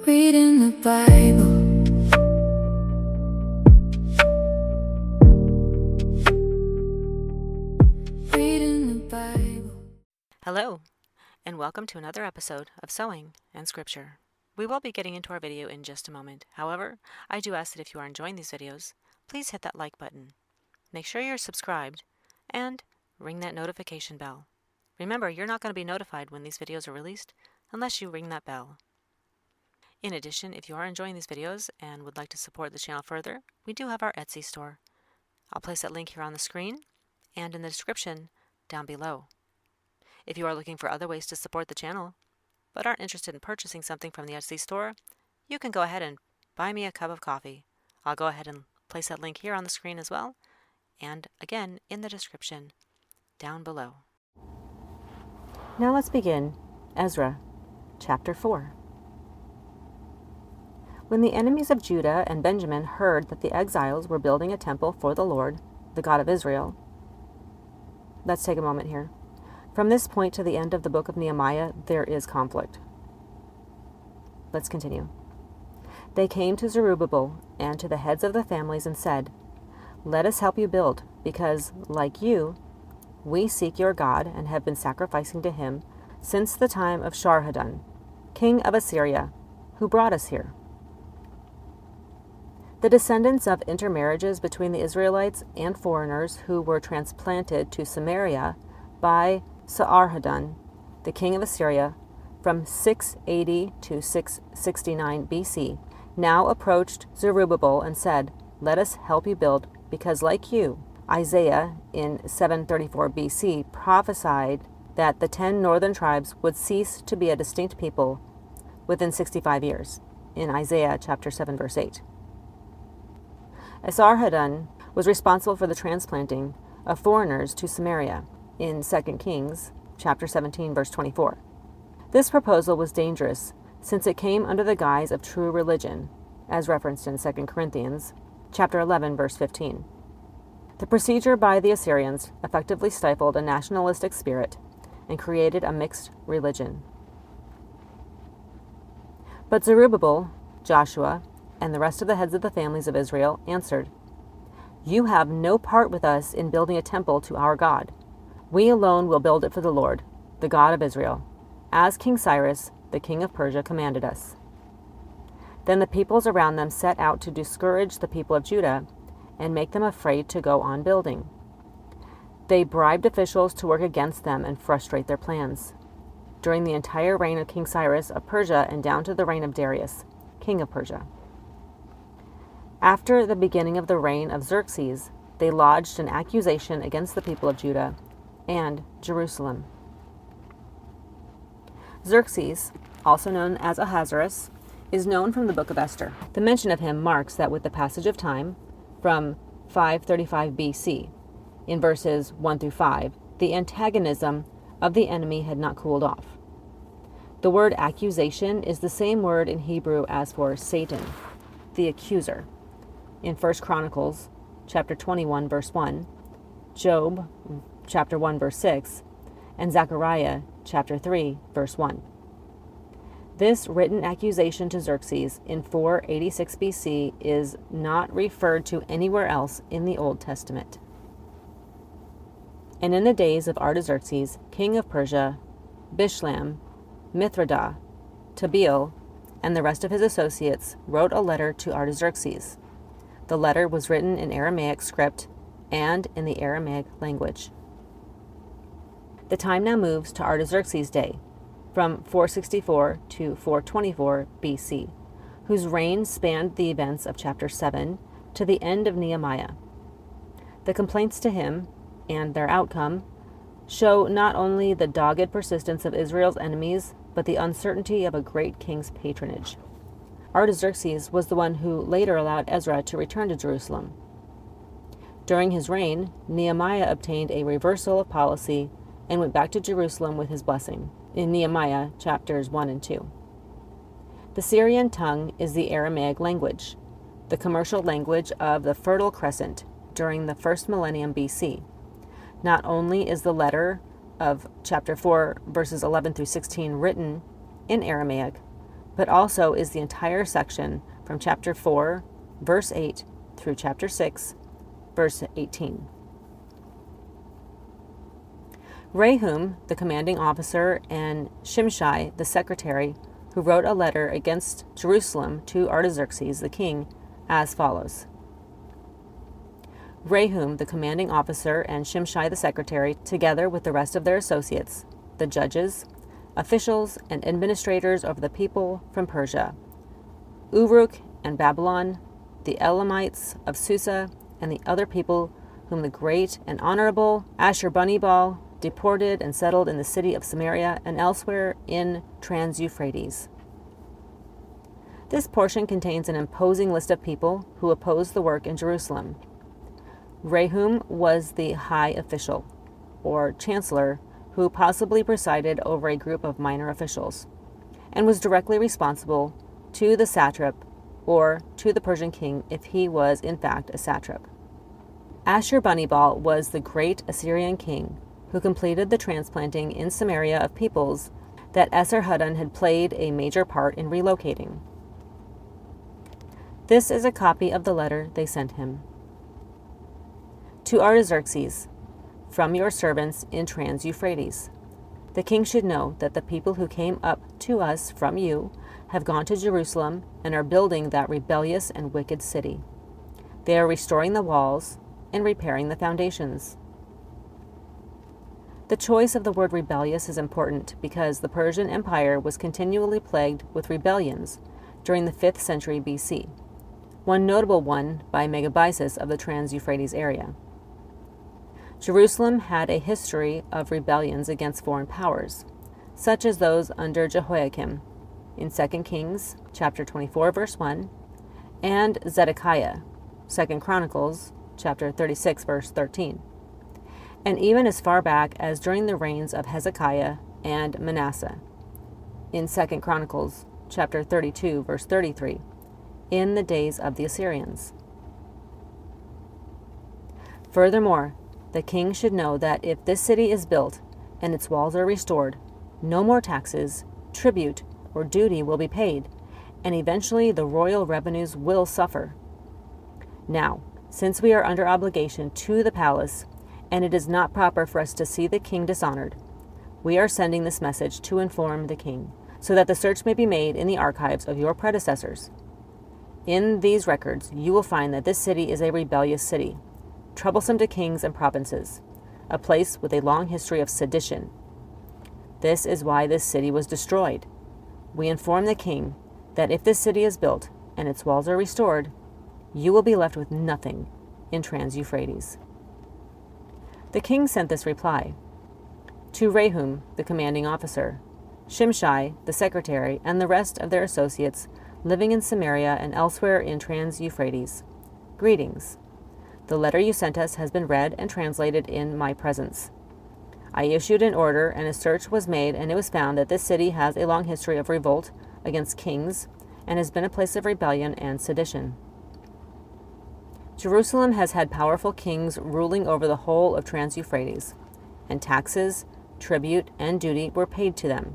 Reading the Bible. Reading the Bible. Hello, and welcome to another episode of Sewing and Scripture. We will be getting into our video in just a moment. However, I do ask that if you are enjoying these videos, please hit that like button. Make sure you're subscribed and ring that notification bell. Remember, you're not going to be notified when these videos are released unless you ring that bell. In addition, if you are enjoying these videos and would like to support the channel further, we do have our Etsy store. I'll place that link here on the screen and in the description down below. If you are looking for other ways to support the channel, but aren't interested in purchasing something from the Etsy store, you can go ahead and buy me a cup of coffee. I'll go ahead and place that link here on the screen as well, and again in the description down below. Now let's begin Ezra, chapter 4. When the enemies of Judah and Benjamin heard that the exiles were building a temple for the Lord, the God of Israel. Let's take a moment here. From this point to the end of the book of Nehemiah, there is conflict. Let's continue. They came to Zerubbabel and to the heads of the families and said, "Let us help you build, because, like you, we seek your God and have been sacrificing to him since the time of Sharhadon, king of Assyria, who brought us here." The descendants of intermarriages between the Israelites and foreigners who were transplanted to Samaria by Sharhadon, the king of Assyria, from 680 to 669 BC, now approached Zerubbabel and said, "Let us help you build, because like you, Isaiah in 734 BC prophesied that the 10 northern tribes would cease to be a distinct people within 65 years, in Isaiah chapter 7 verse 8. Esarhaddon was responsible for the transplanting of foreigners to Samaria in 2 Kings chapter 17 verse 24. This proposal was dangerous since it came under the guise of true religion, as referenced in 2 Corinthians chapter 11 verse 15. The procedure by the Assyrians effectively stifled a nationalistic spirit and created a mixed religion. But Zerubbabel, Joshua, and the rest of the heads of the families of Israel answered, "You have no part with us in building a temple to our God. We alone will build it for the Lord, the God of Israel, as King Cyrus, the king of Persia, commanded us." Then the peoples around them set out to discourage the people of Judah and make them afraid to go on building. They bribed officials to work against them and frustrate their plans. During the entire reign of King Cyrus of Persia and down to the reign of Darius, king of Persia. After the beginning of the reign of Xerxes, they lodged an accusation against the people of Judah and Jerusalem. Xerxes, also known as Ahasuerus, is known from the book of Esther. The mention of him marks that with the passage of time, from 535 BC, in verses 1 through 5, the antagonism of the enemy had not cooled off. The word accusation is the same word in Hebrew as for Satan, the accuser, in 1 Chronicles chapter 21 verse 1, Job chapter 1 verse 6, and Zechariah chapter 3 verse 1. This written accusation to Xerxes in 486 BC is not referred to anywhere else in the Old Testament. And in the days of Artaxerxes, king of Persia, Bishlam, Mithridah, Tabeel, and the rest of his associates wrote a letter to Artaxerxes. The letter was written in Aramaic script and in the Aramaic language. The time now moves to Artaxerxes' day, from 464 to 424 BC, whose reign spanned the events of chapter 7 to the end of Nehemiah. The complaints to him, and their outcome, show not only the dogged persistence of Israel's enemies, but the uncertainty of a great king's patronage. Artaxerxes was the one who later allowed Ezra to return to Jerusalem. During his reign, Nehemiah obtained a reversal of policy and went back to Jerusalem with his blessing, in Nehemiah chapters 1 and 2. The Syrian tongue is the Aramaic language, the commercial language of the Fertile Crescent during the first millennium BC. Not only is the letter of chapter 4, verses 11 through 16 written in Aramaic, but also is the entire section from chapter 4, verse 8 through chapter 6, verse 18. Rehum, the commanding officer, and Shimshai, the secretary, who wrote a letter against Jerusalem to Artaxerxes the king, as follows. Rehum, the commanding officer, and Shimshai the secretary, together with the rest of their associates, the judges, officials, and administrators over the people from Persia, Uruk and Babylon, the Elamites of Susa, and the other people whom the great and honorable Ashurbanipal deported and settled in the city of Samaria and elsewhere in Trans-Euphrates. This portion contains an imposing list of people who opposed the work in Jerusalem. Rehum was the high official, or chancellor, who possibly presided over a group of minor officials, and was directly responsible to the satrap or to the Persian king if he was in fact a satrap. Ashurbanipal was the great Assyrian king who completed the transplanting in Samaria of peoples that Esarhaddon had played a major part in relocating. This is a copy of the letter they sent him. To Artaxerxes, from your servants in Trans-Euphrates, the king should know that the people who came up to us from you have gone to Jerusalem and are building that rebellious and wicked city. They are restoring the walls and repairing the foundations. The choice of the word rebellious is important because the Persian Empire was continually plagued with rebellions during the 5th century BC, one notable one by Megabyzus of the Trans-Euphrates area. Jerusalem had a history of rebellions against foreign powers, such as those under Jehoiakim in 2 Kings chapter 24 verse 1 and Zedekiah, 2 Chronicles chapter 36 verse 13, and even as far back as during the reigns of Hezekiah and Manasseh in 2 Chronicles chapter 32 verse 33, in the days of the Assyrians. Furthermore, the king should know that if this city is built and its walls are restored, no more taxes, tribute, or duty will be paid, and eventually the royal revenues will suffer. Now, since we are under obligation to the palace, and it is not proper for us to see the king dishonored, we are sending this message to inform the king, so that the search may be made in the archives of your predecessors. In these records, you will find that this city is a rebellious city, troublesome to kings and provinces, a place with a long history of sedition. This is why this city was destroyed. We inform the king that if this city is built and its walls are restored, you will be left with nothing in Trans-Euphrates. The king sent this reply to Rehum, the commanding officer, Shimshai, the secretary, and the rest of their associates living in Samaria and elsewhere in Trans-Euphrates. Greetings. The letter you sent us has been read and translated in my presence. I issued an order, and a search was made, and it was found that this city has a long history of revolt against kings and has been a place of rebellion and sedition. Jerusalem has had powerful kings ruling over the whole of Trans-Euphrates, and taxes, tribute, and duty were paid to them.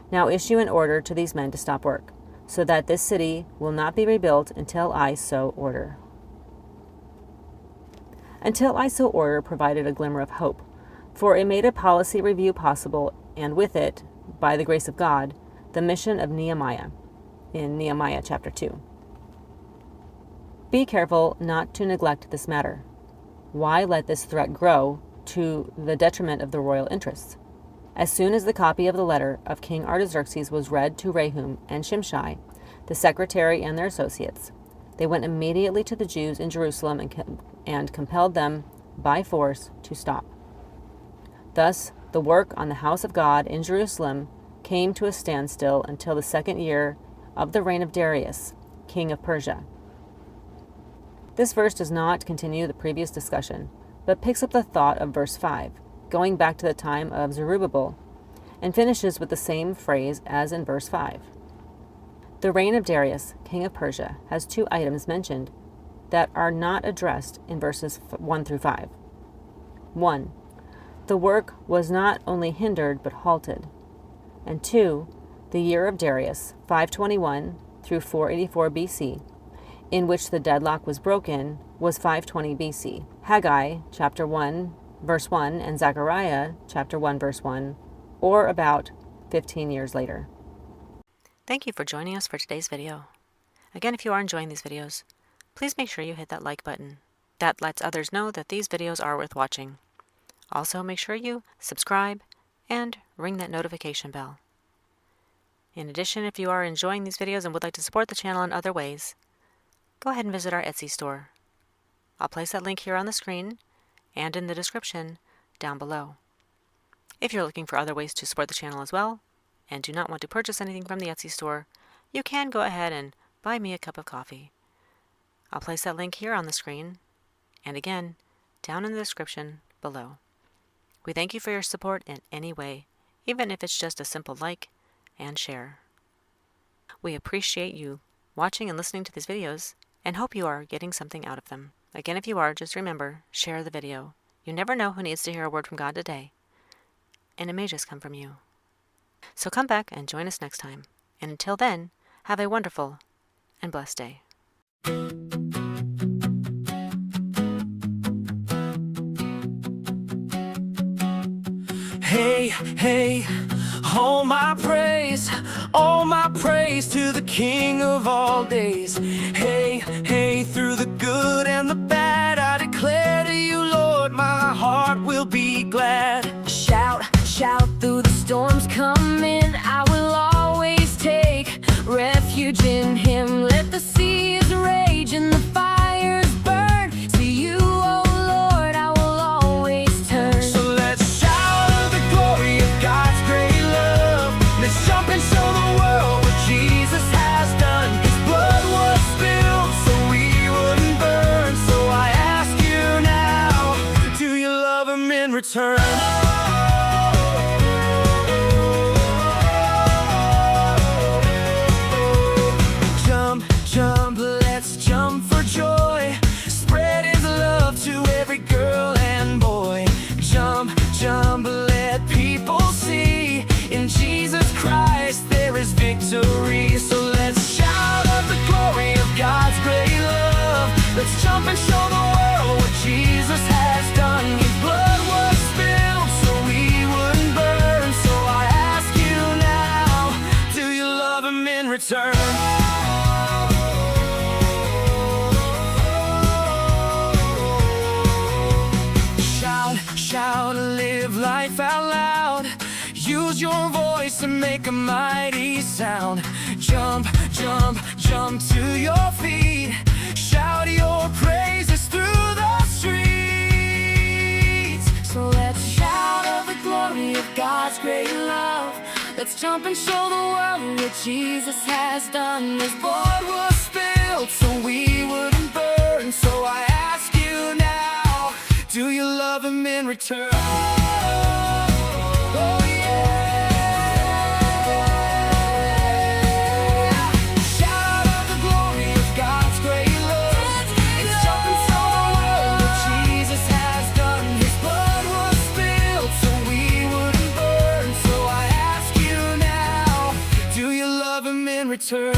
Now issue an order to these men to stop work, so that this city will not be rebuilt until I so order. Until I so order provided a glimmer of hope, for it made a policy review possible, and with it, by the grace of God, the mission of Nehemiah, in Nehemiah chapter 2. Be careful not to neglect this matter. Why let this threat grow to the detriment of the royal interests? As soon as the copy of the letter of King Artaxerxes was read to Rehum and Shimshai, the secretary and their associates, they went immediately to the Jews in Jerusalem and compelled them by force to stop. Thus, the work on the house of God in Jerusalem came to a standstill until the 2nd year of the reign of Darius, king of Persia. This verse does not continue the previous discussion, but picks up the thought of verse 5, going back to the time of Zerubbabel, and finishes with the same phrase as in verse 5. The reign of Darius, king of Persia, has 2 items mentioned that are not addressed in verses 1 through 5. 1. The work was not only hindered but halted. And 2. The year of Darius, 521 through 484 BC, in which the deadlock was broken, was 520 BC. Haggai, chapter 1, verse 1, and Zechariah, chapter 1, verse 1, or about 15 years later. Thank you for joining us for today's video. Again, if you are enjoying these videos, please make sure you hit that like button. That lets others know that these videos are worth watching. Also, make sure you subscribe and ring that notification bell. In addition, if you are enjoying these videos and would like to support the channel in other ways, go ahead and visit our Etsy store. I'll place that link here on the screen and in the description down below. If you're looking for other ways to support the channel as well, and do not want to purchase anything from the Etsy store, you can go ahead and buy me a cup of coffee. I'll place that link here on the screen, and again, down in the description below. We thank you for your support in any way, even if it's just a simple like and share. We appreciate you watching and listening to these videos, and hope you are getting something out of them. Again, if you are, just remember, share the video. You never know who needs to hear a word from God today, and it may just come from you. So come back and join us next time. And until then, have a wonderful and blessed day. Hey, hey, all my praise to the King of all days. Hey, hey, through the good and the bad, I declare to you, Lord, my heart will be glad. Shout, shout through the storms coming. I will always take refuge in Him. Let the seas rage and the fires burn. To you, oh Lord, I will always turn. So let's shout of the glory of God's great love. Let's jump and show the world what Jesus has done. His blood was spilled so we wouldn't burn. So I ask you now, do you love Him in return? Jump, let's jump for joy. Spread His love to every girl and boy. Jump, jump, let people see. In Jesus Christ there is victory. So let's shout of the glory of God's great love. Let's jump and show the world what Jesus has done. His blood was spilled so we wouldn't burn. So I ask you now, do you love Him in return? Shout, live life out loud. Use your voice and make a mighty sound. Jump, jump, jump to your feet. Shout your praises through the streets. So let's shout of the glory of God's great love. Let's jump and show the world what Jesus has done. His blood was spilled so we wouldn't burn. So I ask you now, do you love Him in return? Oh yeah. Shout out the glory of God's great love. It's jumping from the world what Jesus has done. His blood was spilled so we wouldn't burn. So I ask you now, do you love Him in return?